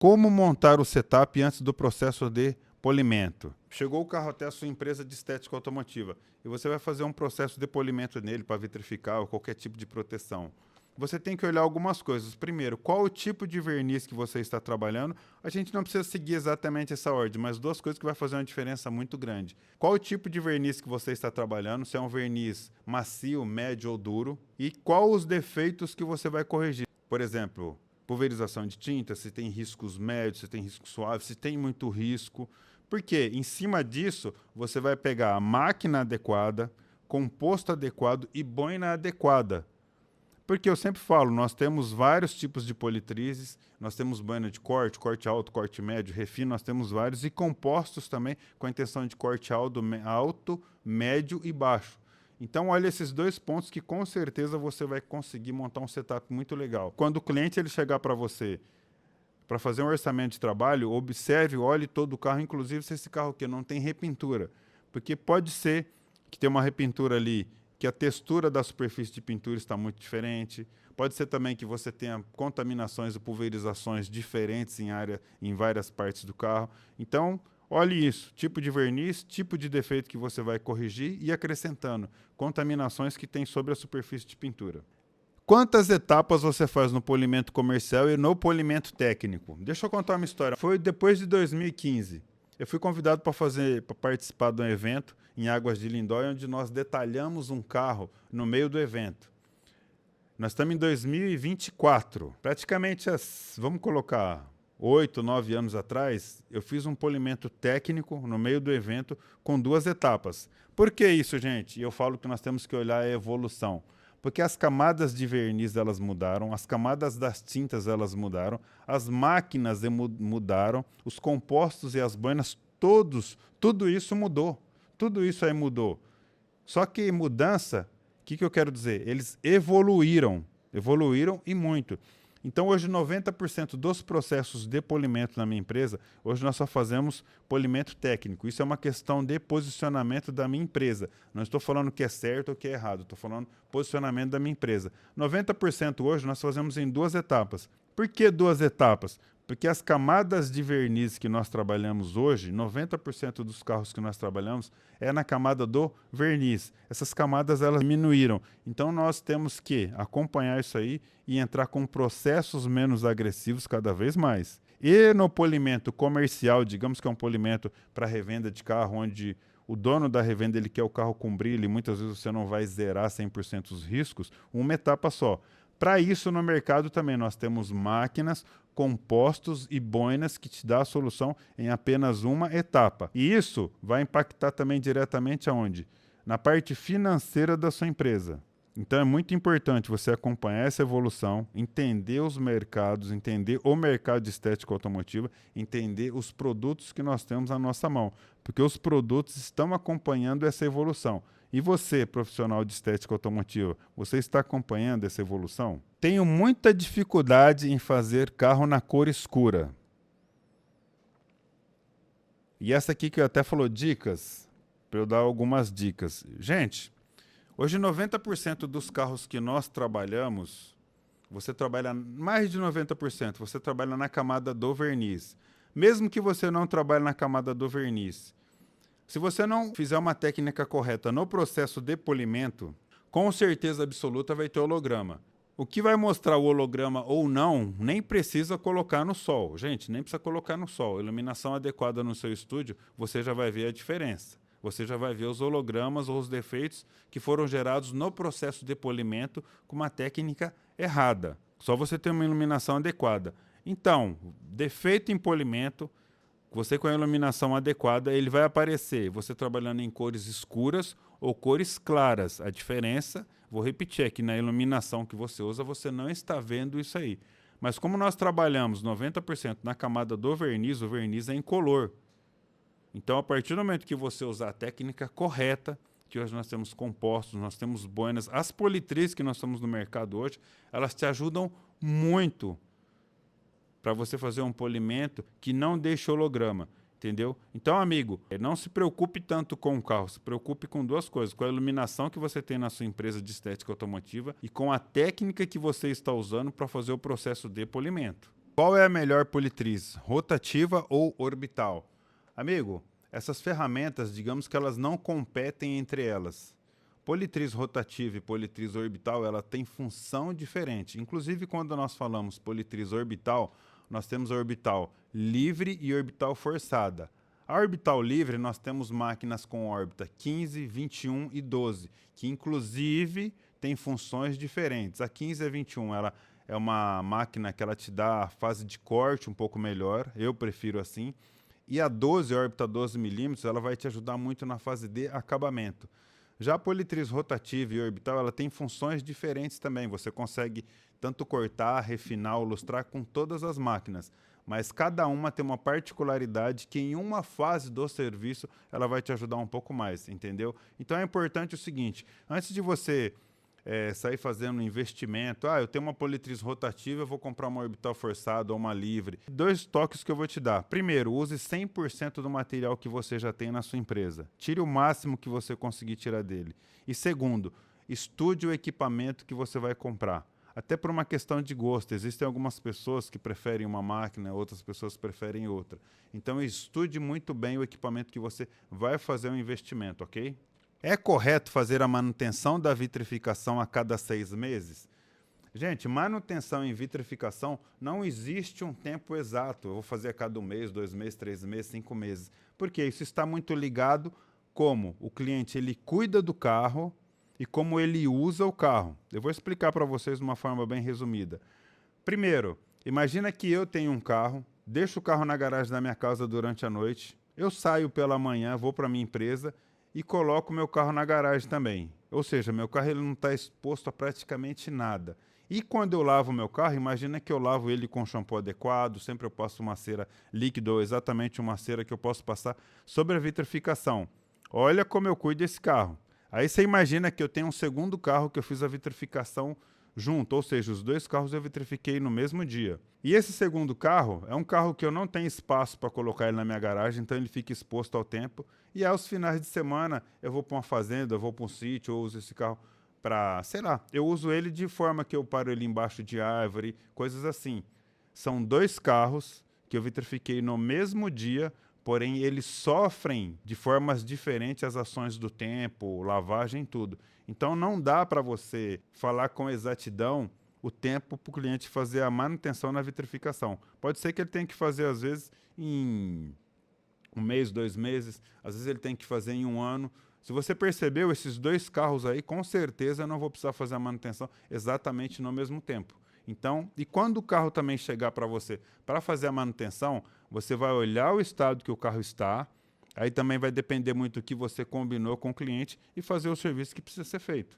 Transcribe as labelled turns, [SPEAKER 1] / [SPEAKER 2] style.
[SPEAKER 1] Como montar o setup antes do processo de polimento? Chegou o carro até a sua empresa de estética automotiva e você vai fazer um processo de polimento nele para vitrificar ou qualquer tipo de proteção. Você tem que olhar algumas coisas. Primeiro, qual o tipo de verniz que você está trabalhando? A gente não precisa seguir exatamente essa ordem, mas duas coisas que vai fazer uma diferença muito grande. Qual o tipo de verniz que você está trabalhando? Se é um verniz macio, médio ou duro? E qual os defeitos que você vai corrigir? Por exemplo, pulverização de tinta, se tem riscos médios, se tem risco suave, se tem muito risco. Porque em cima disso, você vai pegar a máquina adequada, composto adequado e boina adequada. Porque eu sempre falo, nós temos vários tipos de politrizes, nós temos boina de corte, corte alto, corte médio, refino, nós temos vários, e compostos também com a intenção de corte alto, médio e baixo. Então, olha esses dois pontos que com certeza você vai conseguir montar um setup muito legal. Quando o cliente ele chegar para você para fazer um orçamento de trabalho, observe, olhe todo o carro, inclusive se esse carro aqui não tem repintura. Porque pode ser que tenha uma repintura ali, que a textura da superfície de pintura está muito diferente. Pode ser também que você tenha contaminações e pulverizações diferentes em várias partes do carro. Então, olhe isso, tipo de verniz, tipo de defeito que você vai corrigir e acrescentando contaminações que tem sobre a superfície de pintura. Quantas etapas você faz no polimento comercial e no polimento técnico? Deixa eu contar uma história. Foi depois de 2015. Eu fui convidado para participar de um evento em Águas de Lindóia, onde nós detalhamos um carro no meio do evento. Nós estamos em 2024. Praticamente, vamos colocar 8, 9 anos atrás, eu fiz um polimento técnico no meio do evento com 2 etapas. Por que isso, gente? Eu falo que nós temos que olhar a evolução. Porque as camadas de verniz elas mudaram, as camadas das tintas elas mudaram, as máquinas mudaram, os compostos e as boinas, tudo isso mudou. Tudo isso aí mudou. Só que mudança, o que eu quero dizer? Eles evoluíram e muito. Então hoje 90% dos processos de polimento na minha empresa, hoje nós só fazemos polimento técnico. Isso é uma questão de posicionamento da minha empresa. Não estou falando que é certo ou que é errado, estou falando posicionamento da minha empresa. 90% hoje nós fazemos em 2 etapas. Por que 2 etapas? Porque as camadas de verniz que nós trabalhamos hoje, 90% dos carros que nós trabalhamos é na camada do verniz. Essas camadas elas diminuíram. Então nós temos que acompanhar isso aí e entrar com processos menos agressivos cada vez mais. E no polimento comercial, digamos que é um polimento para revenda de carro, onde o dono da revenda ele quer o carro com brilho e muitas vezes você não vai zerar 100% os riscos, uma etapa só. Para isso, no mercado também nós temos máquinas, compostos e boinas que te dá a solução em apenas uma etapa. E isso vai impactar também diretamente aonde? Na parte financeira da sua empresa. Então é muito importante você acompanhar essa evolução, entender os mercados, entender o mercado de estética automotiva, entender os produtos que nós temos à nossa mão, porque os produtos estão acompanhando essa evolução. E você, profissional de estética automotiva, você está acompanhando essa evolução? Tenho muita dificuldade em fazer carro na cor escura. E essa aqui que eu até falou dicas, para eu dar algumas dicas. Gente, hoje 90% dos carros que nós trabalhamos, você trabalha mais de 90%, você trabalha na camada do verniz. Mesmo que você não trabalhe na camada do verniz, se você não fizer uma técnica correta no processo de polimento, com certeza absoluta vai ter holograma. O que vai mostrar o holograma ou não, nem precisa colocar no sol. Gente, nem precisa colocar no sol. Iluminação adequada no seu estúdio, você já vai ver a diferença. Você já vai ver os hologramas ou os defeitos que foram gerados no processo de polimento com uma técnica errada. Só você ter uma iluminação adequada. Então, defeito em polimento, você com a iluminação adequada, ele vai aparecer, você trabalhando em cores escuras ou cores claras. A diferença, vou repetir aqui, na iluminação que você usa, você não está vendo isso aí. Mas como nós trabalhamos 90% na camada do verniz, o verniz é incolor. Então, a partir do momento que você usar a técnica correta, que hoje nós temos compostos, nós temos boinas, as politrizes que nós estamos no mercado hoje, elas te ajudam muito para você fazer um polimento que não deixe holograma, entendeu? Então, amigo, não se preocupe tanto com o carro, se preocupe com 2 coisas, com a iluminação que você tem na sua empresa de estética automotiva e com a técnica que você está usando para fazer o processo de polimento. Qual é a melhor politriz, rotativa ou orbital? Amigo, essas ferramentas, digamos que elas não competem entre elas. Politriz rotativa e politriz orbital, ela tem função diferente. Inclusive, quando nós falamos politriz orbital, nós temos a orbital livre e orbital forçada. A orbital livre, nós temos máquinas com órbita 15, 21 e 12, que inclusive tem funções diferentes. A 15 e a 21, ela é uma máquina que ela te dá a fase de corte um pouco melhor, eu prefiro assim. E a 12, a órbita 12 milímetros, ela vai te ajudar muito na fase de acabamento. Já a politriz rotativa e orbital, ela tem funções diferentes também. Você consegue tanto cortar, refinar ou lustrar com todas as máquinas. Mas cada uma tem uma particularidade que em uma fase do serviço ela vai te ajudar um pouco mais, entendeu? Então é importante o seguinte, antes de você sair fazendo um investimento, eu tenho uma politriz rotativa, eu vou comprar uma orbital forçada ou uma livre. 2 toques que eu vou te dar. Primeiro, use 100% do material que você já tem na sua empresa. Tire o máximo que você conseguir tirar dele. E segundo, estude o equipamento que você vai comprar. Até por uma questão de gosto. Existem algumas pessoas que preferem uma máquina, outras pessoas preferem outra. Então estude muito bem o equipamento que você vai fazer um investimento, ok? É correto fazer a manutenção da vitrificação a cada 6 meses? Gente, manutenção em vitrificação não existe um tempo exato. Eu vou fazer a cada 1 mês, 2 meses, 3 meses, 5 meses. Porque isso está muito ligado como o cliente ele cuida do carro e como ele usa o carro. Eu vou explicar para vocês de uma forma bem resumida. Primeiro, imagina que eu tenho um carro, deixo o carro na garagem da minha casa durante a noite, eu saio pela manhã, vou para a minha empresa e coloco meu carro na garagem também. Ou seja, meu carro ele não está exposto a praticamente nada. E quando eu lavo meu carro, imagina que eu lavo ele com shampoo adequado, sempre eu passo uma cera líquida ou exatamente uma cera que eu posso passar sobre a vitrificação. Olha como eu cuido desse carro. Aí você imagina que eu tenho um segundo carro que eu fiz a vitrificação junto, ou seja, os 2 carros eu vitrifiquei no mesmo dia. E esse segundo carro é um carro que eu não tenho espaço para colocar ele na minha garagem, então ele fica exposto ao tempo. E aos finais de semana eu vou para uma fazenda, eu vou para um sítio, eu uso esse carro para, sei lá, eu uso ele de forma que eu paro ele embaixo de árvore, coisas assim. São 2 carros que eu vitrifiquei no mesmo dia, porém eles sofrem de formas diferentes as ações do tempo, lavagem, tudo. Então não dá para você falar com exatidão o tempo para o cliente fazer a manutenção na vitrificação. Pode ser que ele tenha que fazer às vezes em 1 mês, 2 meses, às vezes ele tem que fazer em 1 ano. Se você percebeu, esses 2 carros aí, com certeza eu não vou precisar fazer a manutenção exatamente no mesmo tempo. Então, e quando o carro também chegar para você para fazer a manutenção, você vai olhar o estado que o carro está, aí também vai depender muito do que você combinou com o cliente e fazer o serviço que precisa ser feito.